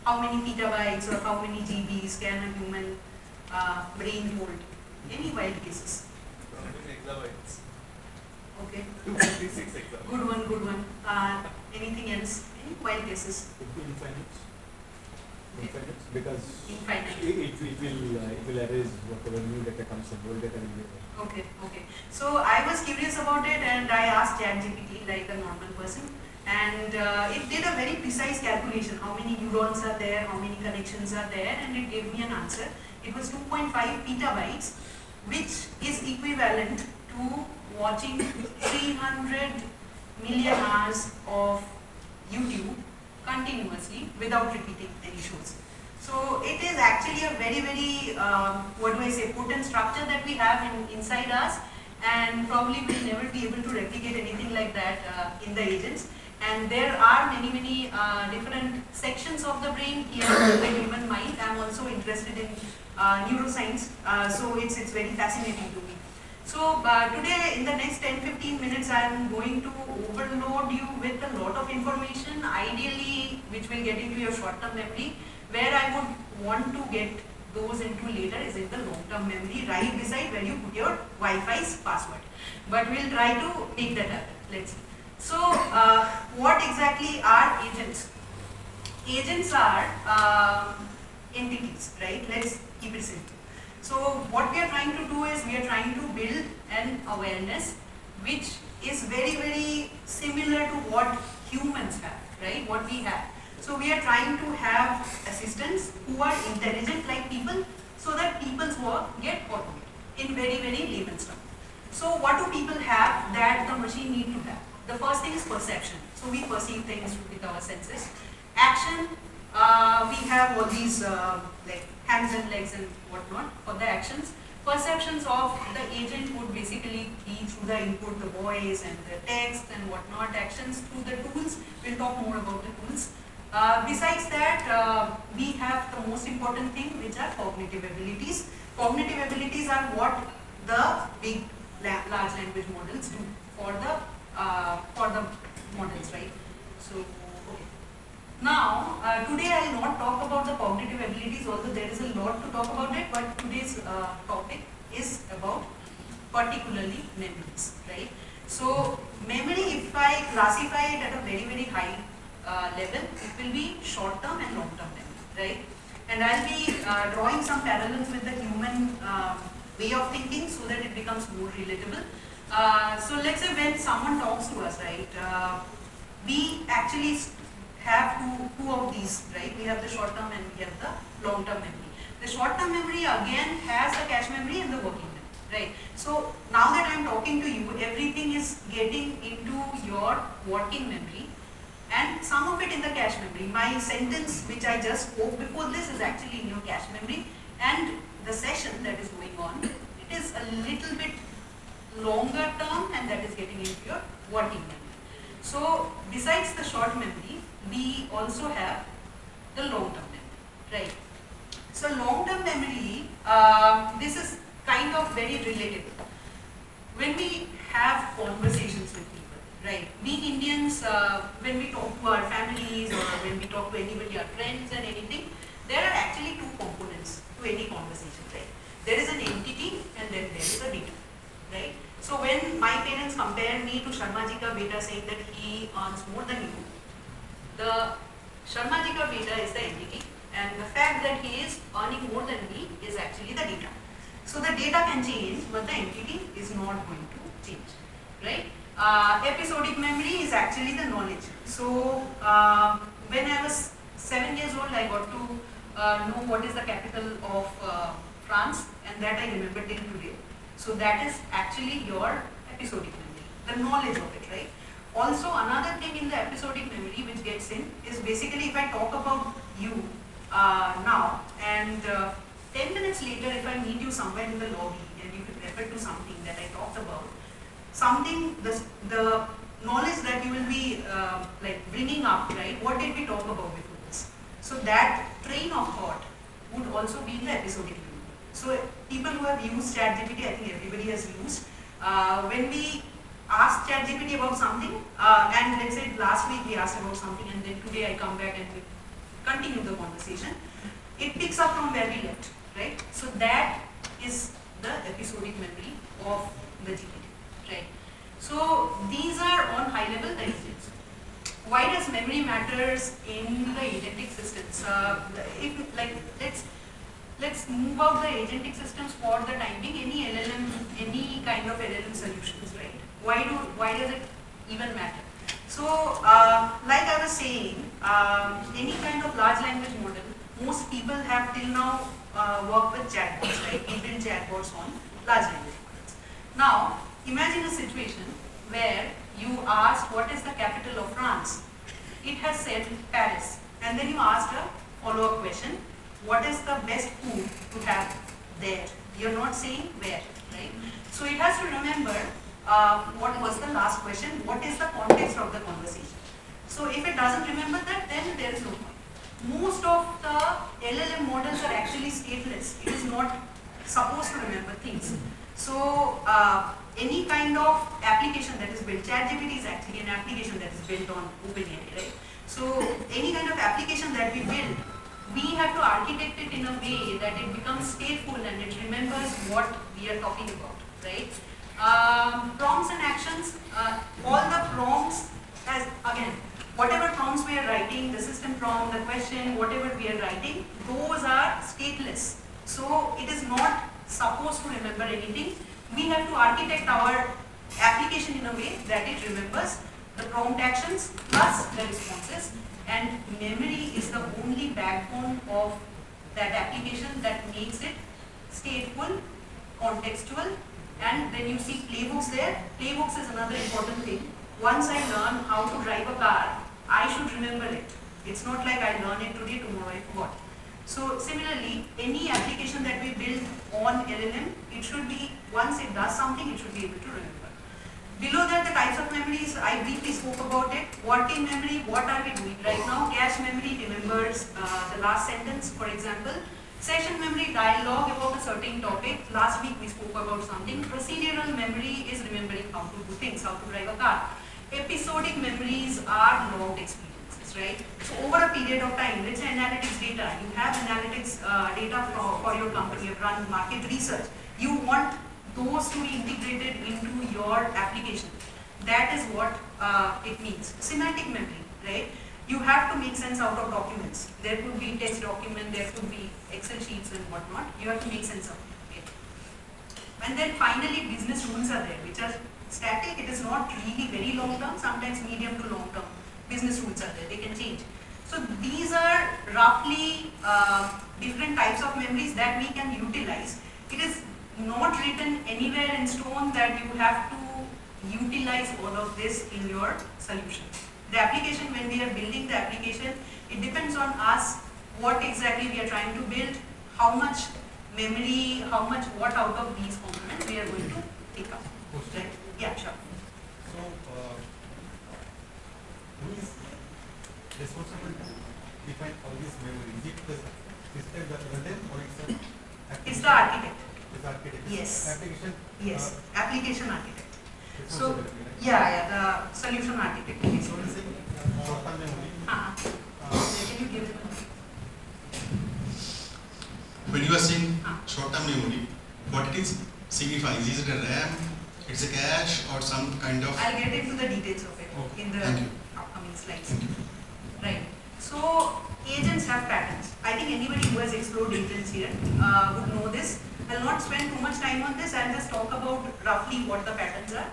how many petabytes or how many GBs can a human brain hold? Any wild guesses? How many exabytes? Okay. 256 exabytes. Good one, good one. Anything else? Any wild guesses? Infinite. Infinite, because Infinite. it will erase whatever new data comes in, old data will be erased. Okay, okay. So I was curious about it and I asked ChatGPT like a normal person, and it did a very precise calculation, how many neurons are there, how many connections are there, and it gave me an answer. It was 2.5 petabytes, which is equivalent to watching 300 million hours of YouTube continuously without repeating any shows. So it is actually a very, very, potent structure that we have inside us, and probably we'll never be able to replicate anything like that in the agents. And there are many, many different sections of the brain here in the human mind. I'm also interested in neuroscience, so it's very fascinating to me. So today, in the next 10-15 minutes, I am going to overload you with a lot of information, ideally which will get into your short-term memory. Where I would want to get those into later is in the long-term memory, right beside where you put your Wi-Fi's password. But we'll try to make that happen. Let's see. So what exactly are agents? Agents are entities, right? Let's keep it simple. So what we are trying to do is we are trying to build an awareness which is very, very similar to what humans have, right? What we have. So we are trying to have assistants who are intelligent like people, so that people's work get automated in very, very layman's terms. So what do people have that the machine need to have? The first thing is perception. So we perceive things with our senses. Action, we have all these like hands and legs and whatnot for the actions. Perceptions of the agent would basically be through the input, the voice and the text and whatnot. Actions through the tools. We'll talk more about the tools. Besides that, we have the most important thing, which are cognitive abilities. Cognitive abilities are what the big large language models do for the models, right? So, okay. Now, today I will not talk about the cognitive abilities, although there is a lot to talk about it, but today's topic is about particularly memories, right? So, memory, if I classify it at a very, very high level, it will be short-term and long-term memory, right? And I'll be drawing some parallels with the human way of thinking so that it becomes more relatable. So let's say when someone talks to us, right, we actually have two of these, right? We have the short-term and we have the long-term memory. The short-term memory again has the cache memory and the working memory, right? So now that I'm talking to you, everything is getting into your working memory, and some of it in the cache memory. My sentence which I just spoke before this is actually in your cache memory, and the session that is going on, it is a little bit longer term, and that is getting into your working memory. So besides the short memory, we also have the long-term memory, right? So long-term memory, this is kind of very relatable. When we have conversations with people, right? Being Indians, when we talk to our families or when we talk to anybody, our friends and anything, there are actually two components to any conversation, right? There is an entity and then there is a data, right? So when my parents compare me to Sharma ji ka beta saying that he earns more than you, the Sharma ji ka beta is the entity, and the fact that he is earning more than me is actually the data. So the data can change, but the entity is not going to change, right? Episodic memory is actually the knowledge. So when I was 7 years old, I got to know what is the capital of France, and that I remember till today. So that is actually your episodic memory, the knowledge of it, right? Also, another thing in the episodic memory which gets in is basically if I talk about you now, and 10 minutes later if I meet you somewhere in the lobby and you can refer to something that I talked about, something, the knowledge that you will be like bringing up, right? What did we talk about before this? So that train of thought would also be in the episodic memory. So people who have used ChatGPT, I think everybody has used, when we ask ChatGPT about something, and let's say last week we asked about something, and then today I come back and continue the conversation. It picks up from where we left, right? So that is the episodic memory of the GPT, right? So these are on high level the agents. Why does memory matters in the agentic systems? If like let's move out the agentic systems for the time being. Any LLM, any kind of LLM solutions, right? Why does it even matter? So like I was saying, any kind of large language model, most people have till now worked with chatbots, right? We build chatbots on large language models. Now imagine a situation where you asked what is the capital of France. It has said Paris, and then you asked a follow-up question, what is the best food to have there? You're not saying where, right? So it has to remember what was the last question, what is the context of the conversation. So if it doesn't remember that, then there is no point. Most of the LLM models are actually stateless. It is not supposed to remember things. So any kind of application that is built, ChatGPT is actually an application that is built on OpenAI, right? So any kind of application that we build, we have to architect it in a way that it becomes stateful and it remembers what we are talking about, right? Prompts and actions, all the prompts, as again, whatever prompts we are writing, the system prompt, the question, whatever we are writing, those are stateless. So it is not supposed to remember anything. We have to architect our application in a way that it remembers the prompt actions plus the responses, and memory is the only backbone of that application that makes it stateful, contextual, and then you see playbooks there. Playbooks is another important thing. Once I learn how to drive a car, I should remember it. It's not like I learn it today, tomorrow I forgot. So similarly, any application that we build on LLM, it should be, once it does something, it should be able to remember. Below that, the types of memories, I briefly spoke about it. Working memory, what are we doing right now? Cache memory remembers the last sentence, for example. Session memory, dialogue about a certain topic. Last week we spoke about something. Procedural memory is remembering how to do things, how to drive a car. Episodic memories are logged experiences, right? So over a period of time, let's say analytics data, you have analytics data for your company, you've run market research. You want those to be integrated into your application. That is what it means. Semantic memory, right? You have to make sense out of documents. There could be text document, there could be Excel sheets and whatnot. You have to make sense of it. And then finally, business rules are there, which are static. It is not really very long term, sometimes medium to long term. Business rules are there, they can change. So these are roughly different types of memories that we can utilize. It is not written anywhere in stone that you have to utilize all of this in your solution. The application, when we are building the application, it depends on us what exactly we are trying to build, how much memory, how much what out of these components we are going to take up. Right? Yeah, sure. So, who is responsible to define all these memories? Is it the LLM or It's the architect. It's the architect. Yes. Application. Yes. Application architect. So, responsibility, right? yeah, the solution architect. So, let's say short-term memory. Can you give it? When you are saying short-term memory, what it is signifies? Is it a RAM? It's a cache or some kind of? I'll get into the details of it Okay. in the Thank you. upcoming slides. Thank you. Right. So agents have patterns. I think anybody who has explored agents here would know this. I'll not spend too much time on this. I'll just talk about roughly what the patterns are.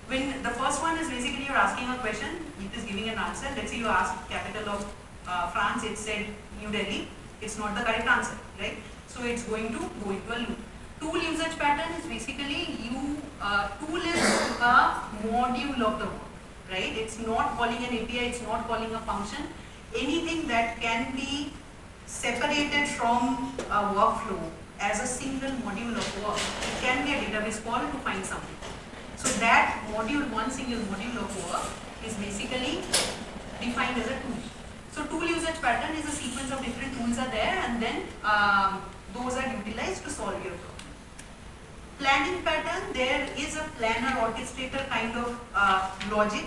When the first one is basically you're asking a question, it is giving an answer. Let's say you ask capital of France, it said New Delhi. It's not the correct answer, right? So it's going to go into a loop. Tool usage pattern is basically tool is a module of the work, right? It's not calling an API, it's not calling a function. Anything that can be separated from a workflow as a single module of work, it can be a database call to find something. So that module, one single module of work is basically defined as a tool. So tool usage pattern is a sequence of different tools are there, and then those are utilized to solve your problem. Planning pattern, there is a planner orchestrator kind of logic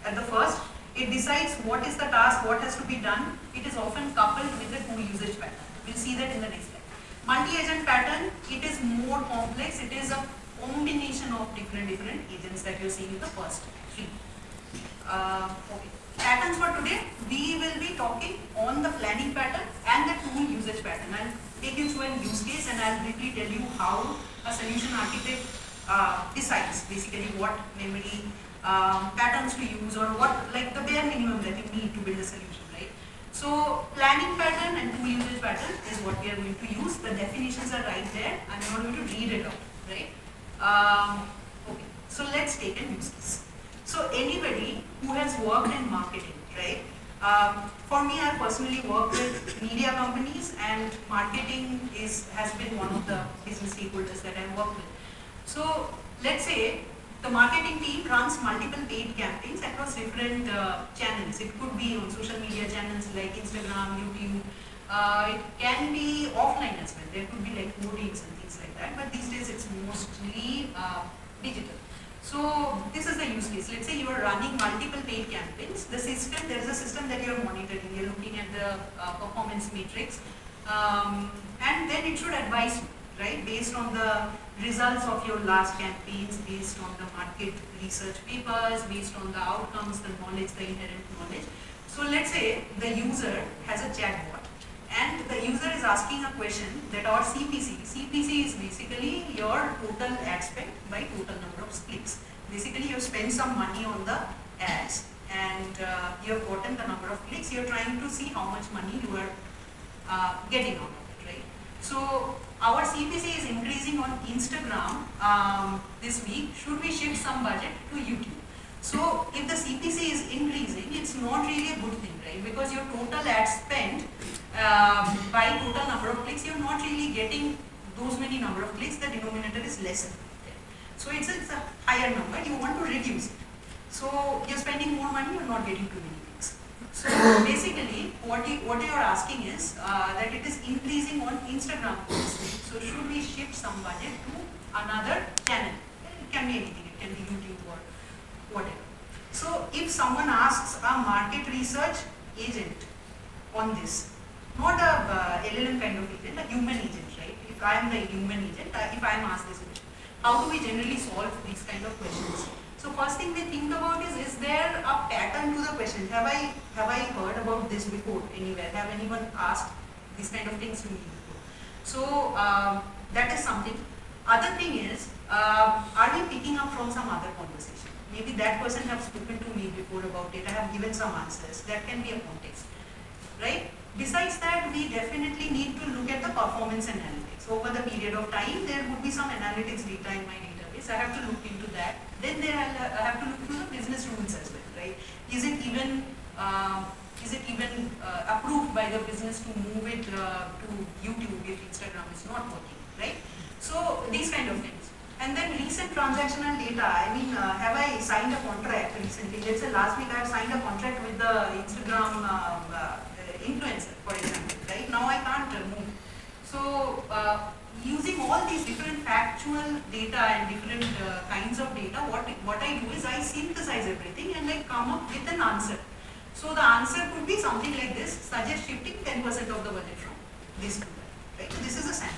at the first. It decides what is the task, what has to be done. It is often coupled with the tool usage pattern. We'll see that in the next slide. Multi-agent pattern, it is more complex. It is a combination of different agents that you're seeing in the first three. Okay. Patterns for today, we will be talking on the planning pattern and the tool usage pattern. I'll take you through a use case and I'll briefly tell you how a solution architect decides basically what memory patterns to use or what, like the bare minimum that you need to build a solution, right? So planning pattern and tool usage pattern is what we are going to use. The definitions are right there. I'm not going to read it out, right? Okay, so let's take a use case. So anybody who has worked in marketing, right? For me, I personally work with media companies, and marketing has been one of the business stakeholders that I work with. So let's say the marketing team runs multiple paid campaigns across different channels. It could be on social media channels like Instagram, YouTube. It can be offline as well. There could be like hoardings and things like that. But these days it's mostly digital. So this is the use case. Let's say you are running multiple paid campaigns. The system, there is a system that you are monitoring. You're looking at the performance matrix, and then it should advise you, right, based on the results of your last campaigns, based on the market research papers, based on the outcomes, the knowledge, the inherent knowledge. So let's say the user has a chatbot, and the user is asking a question that our CPC is basically your total ad spend by total number of clicks. Basically, you spend some money on the ads, and you have gotten the number of clicks. You're trying to see how much money you are getting out of it, right? So our CPC is increasing on Instagram this week. Should we shift some budget to YouTube? So if the CPC is increasing, it's not really a good thing, right? Because your total ad spend by total number of clicks, you're not really getting those many number of clicks. The denominator is lesser. Okay? So it's a higher number. You want to reduce it. So you're spending more money. You're not getting too many clicks. So basically, what you're asking is that it is increasing on Instagram posts. So should we shift some budget to another channel? It can be anything. It can be YouTube or whatever. So if someone asks a market research agent on this, not a LLM kind of agent, a human agent, right? If I am the human agent, if I am asked this question, how do we generally solve these kind of questions? So first thing we think about is there a pattern to the question? Have I heard about this before anywhere? Have anyone asked these kind of things to me before? So that is something. Other thing is, are we picking up from some other conversation? Maybe that person have spoken to me before about it. I have given some answers. That can be a context, right? Besides that, we definitely need to look at the performance analytics. Over the period of time, there would be some analytics data in my database. I have to look into that. Then there I have to look through the business rules as well, right? Is it even approved by the business to move it to YouTube if Instagram is not working, right? So these kind of things. And then recent transactional data. I mean, have I signed a contract recently? Let's say last week I have signed a contract with the Instagram influencer, for example, right? Now I can't move. So using all these different factual data and different kinds of data, what I do is I synthesize everything and I come up with an answer. So the answer could be something like this: suggest shifting 10% of the budget from this to that, right? So this is a sample.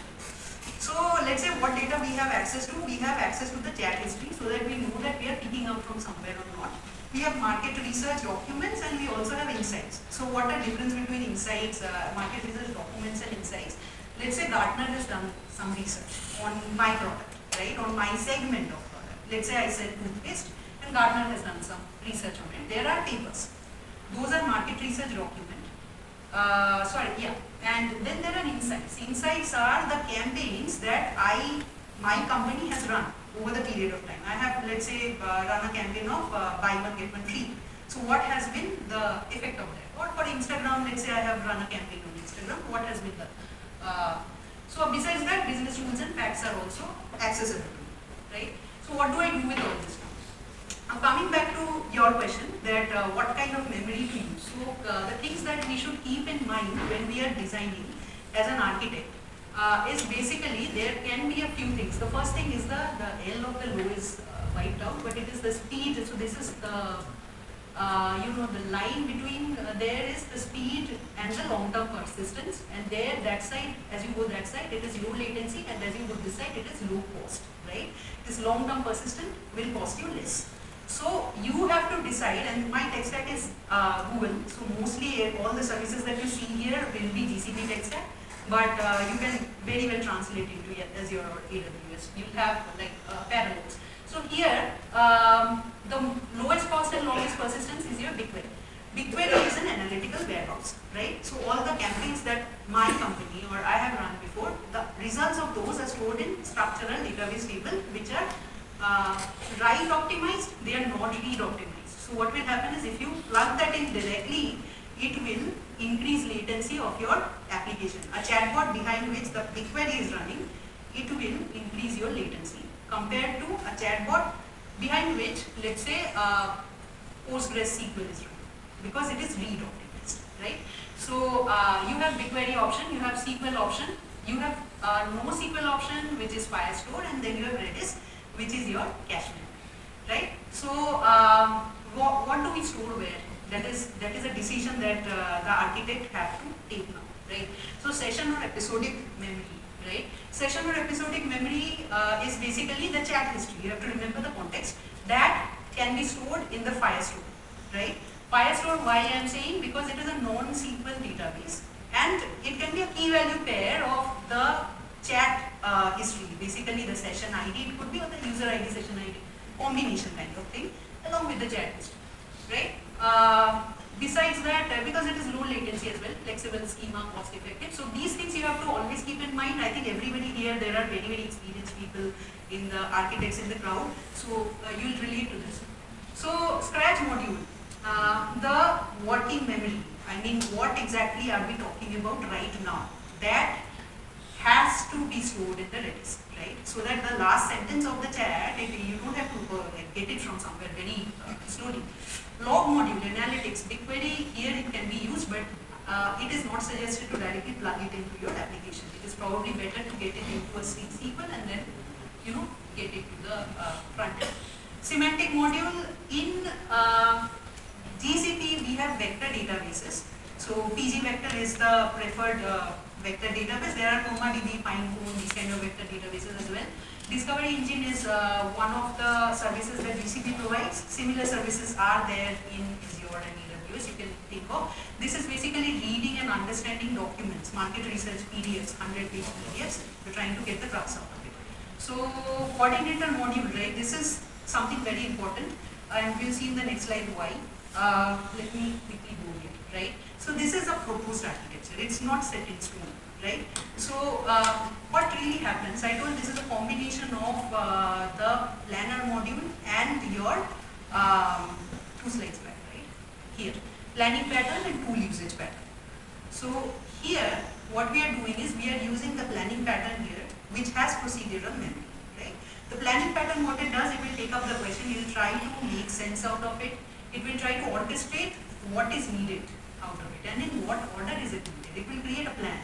So let's say what data we have access to. We have access to the chat history so that we know that we are picking up from somewhere or not. We have market research documents and we also have insights. So what are the difference between insights, market research documents and insights? Let's say Gartner has done some research on my product, right, on my segment of product. Let's say I sell toothpaste and Gartner has done some research on it. There are papers. Those are market research documents. And then there are insights. Insights are the campaigns that my company has run over the period of time. I have, let's say, run a campaign of buy one get one free. So what has been the effect of that? Or for Instagram, let's say I have run a campaign on Instagram. What has been the so besides that, business rules and facts are also accessible to me, right? So what do I do with all this now? Now coming back to your question that what kind of memory to use. So the things that we should keep in mind when we are designing as an architect is basically there can be a few things. The first thing is the L of the low is wiped out, but it is the speed. So this is the the line between there is the speed and the long-term persistence, and there that side, as you go that side, it is low latency, and as you go this side, it is low cost, right? This long-term persistent will cost you less. So you have to decide, and my tech stack is Google, so mostly all the services that you see here will be GCP tech stack, but you can very well translate into Azure or AWS. You'll have like parallels. So here, the lowest cost and longest persistence is your BigQuery. BigQuery is an analytical warehouse, right? So all the campaigns that my company or I have run before, the results of those are stored in structural database table, which are write optimized, they are not read optimized. So what will happen is if you plug that in directly, it will increase latency of your application. A chatbot behind which the BigQuery is running, it will increase your latency compared to a chatbot behind which, let's say, PostgreSQL is running, because it is read optimized, right? So you have BigQuery option, you have SQL option, you have NoSQL option, which is Firestore, and then you have Redis, which is your cache memory, right? So what do we store where? That is a decision that the architect have to take now, right? So session or episodic memory, right? Session or episodic memory is basically the chat history. You have to remember the context. That can be stored in the Firestore, right? Firestore, why I am saying? Because it is a non-SQL database, and it can be a key value pair of the chat history, basically the session ID, it could be, or the user ID, session ID, combination kind of thing, along with the chat history, right? Besides that, because it is low latency as well, flexible schema, cost effective, so these things you have to always keep in mind. I think everybody here, there are very, very experienced people in the architects in the crowd, so you'll relate to this. So Scratch module, the working memory, I mean, what exactly are we talking about right now? That has to be stored in the Redis, right? So that the last sentence of the chat, you don't have to get it from somewhere very slowly. Log module, analytics, BigQuery, here it can be used, but it is not suggested to directly plug it into your application. It is probably better to get it into a SQL and then, get it to the front end. Semantic module, in GCP we have vector databases. So PG Vector is the preferred vector database. There are ChromaDB, Pinecone, these kind of vector databases as well. Discovery Engine is one of the services that GCP provides. Similar services are there in Azure and AWS, you can think of. This is basically reading and understanding documents, market research PDFs, 100-page PDFs. We're trying to get the crux out of it. So coordinator module, right? This is something very important, and we'll see in the next slide why. Let me quickly go here, right? So this is a proposed architecture. It's not set in stone, right? So what really happens, I told this is a combination of the planner module and your 2 slides back, right? Here, planning pattern and tool usage pattern. So here, what we are doing is we are using the planning pattern here, which has procedural memory, right? The planning pattern, what it does, it will take up the question, it will try to make sense out of it. It will try to orchestrate what is needed out of it and in what order is it needed. It will create a plan.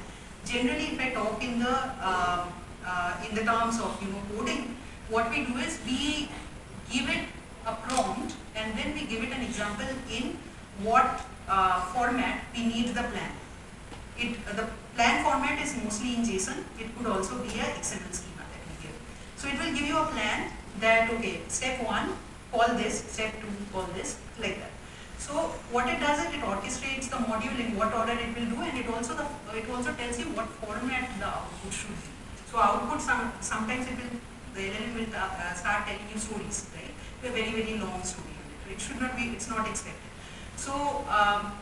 Generally, if I talk in the terms of coding, what we do is we give it a prompt and then we give it an example in what format we need the plan. The plan format is mostly in JSON. It could also be a XML schema that we give. So it will give you a plan that, okay, step 1, call this, step 2, call this, like that. So what it does is it orchestrates the module in what order it will do, and it also tells you what format the output should be. So output, sometimes the LLM will start telling you stories, right? A very, very long story. It should not be, it's not expected. So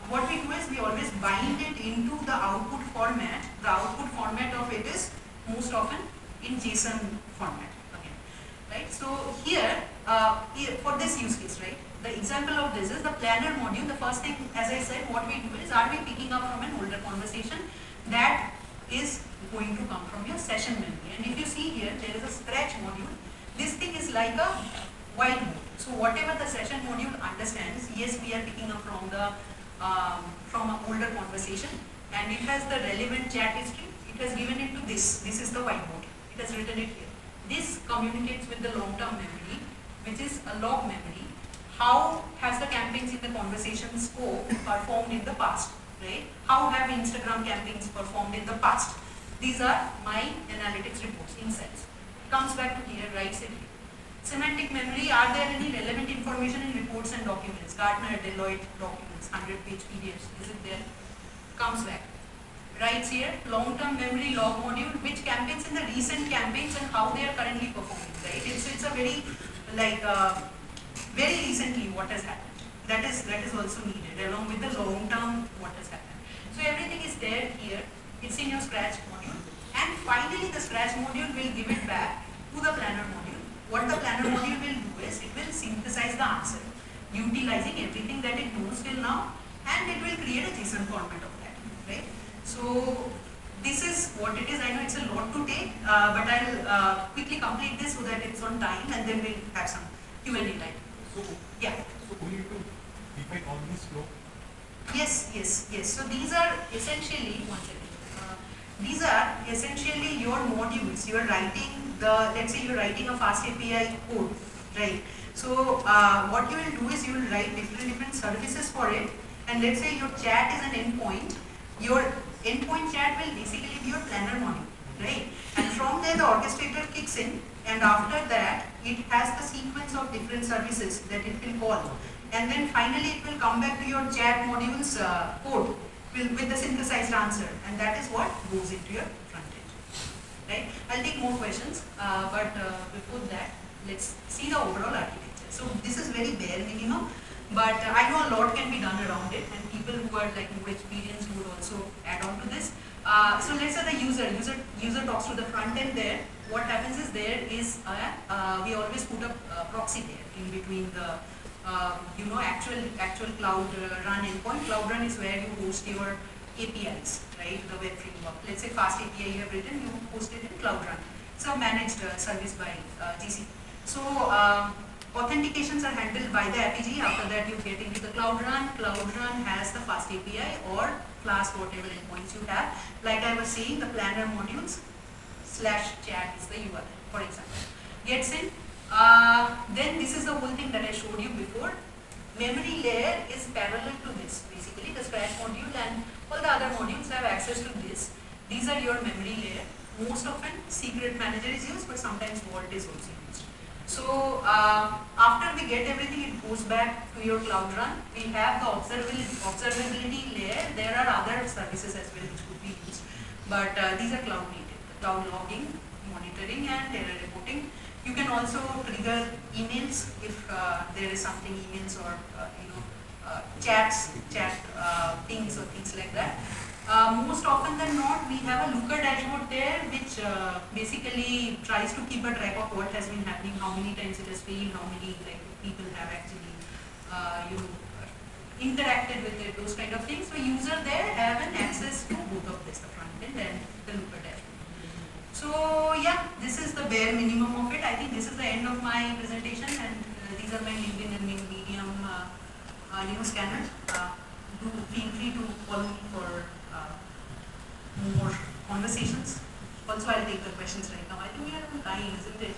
what we do is we always bind it into the output format. The output format of it is most often in JSON format again, right? So here, for this use case, right? The example of this is the planner module. The first thing, as I said, what we do is, are we picking up from an older conversation that is going to come from your session memory. And if you see here, there is a Scratch module. This thing is like a whiteboard. So whatever the session module understands, yes, we are picking up from the from an older conversation, and it has the relevant chat history. It has given it to this. This is the whiteboard. It has written it here. This communicates with the long-term memory, which is a log memory. how has the campaigns in the conversation scope performed in the past, right? How have Instagram campaigns performed in the past? These are my analytics reports, insights. Comes back to here, right side. Semantic memory, are there any relevant information in reports and documents? Gartner, Deloitte documents, 100-page PDFs, is it there? Comes back. Writes here, long-term memory log module, which campaigns in the recent campaigns and how they are currently performing, right? It's a very, like, very recently what has happened. That is also needed, along with the long-term what has happened. So everything is there here. It's in your Scratch module. And finally, the Scratch module will give it back to the Planner module. What the Planner module will do is, it will synthesize the answer, utilizing everything that it knows till now, and it will create a JSON format of that, right? So this is what it is. I know it's a lot to take, but I'll quickly complete this so that it's on time, and then we'll have some Q&A time. So, Yeah. so we need to define all this flow. Yes. So these are essentially, one second. These are essentially your modules. You are writing let's say you're writing a fast API code, right? So what you will do is you will write different services for it, and let's say your chat is an endpoint. Your endpoint chat will basically be your Planner module, right? And from there the orchestrator kicks in, and after that it has the sequence of different services that it will call, and then finally it will come back to your chat module's code with the synthesized answer, and that is what goes into your front end, right? I'll take more questions, but before that, let's see the overall architecture. So this is very bare minimum, but I know a lot can be done around it, and people who are like more experienced would also add on to this. So let's say the user talks to the front end there. What happens is there is we always put a proxy there in between the actual Cloud Run endpoint. Cloud Run is where you host your APIs, right? The web framework. Let's say Fast API you have written, you host it in Cloud Run. It's a managed service by GCP. So authentications are handled by the APG. After that, you get into the Cloud Run. Cloud Run has the Fast API or Flask, whatever endpoints you have. Like I was saying, the Planner modules /chat is the URL, for example. Gets in. Then this is the whole thing that I showed you before. Memory layer is parallel to this. Basically, the Scratch module and all the other modules have access to this. These are your memory layer. Most often, Secret Manager is used, but sometimes Vault is also used. So after we get everything, it goes back to your Cloud Run. We have the observability layer. There are other services as well which could be used, but these are cloud native. Cloud logging, monitoring, and error reporting. You can also trigger emails if there is something, emails or chat pings or things like that. Most often than not, we have a Looker dashboard there, which basically tries to keep a track of what has been happening, how many times it has failed, how many people have actually interacted with it, those kind of things. So user there have an access to both of this, the front end and the Looker dashboard. So yeah, this is the bare minimum of it. I think this is the end of my presentation, and these are my LinkedIn and Medium scanners. Do feel free to call me for more conversations. Also, I'll take the questions right now. I think we are on time, isn't it?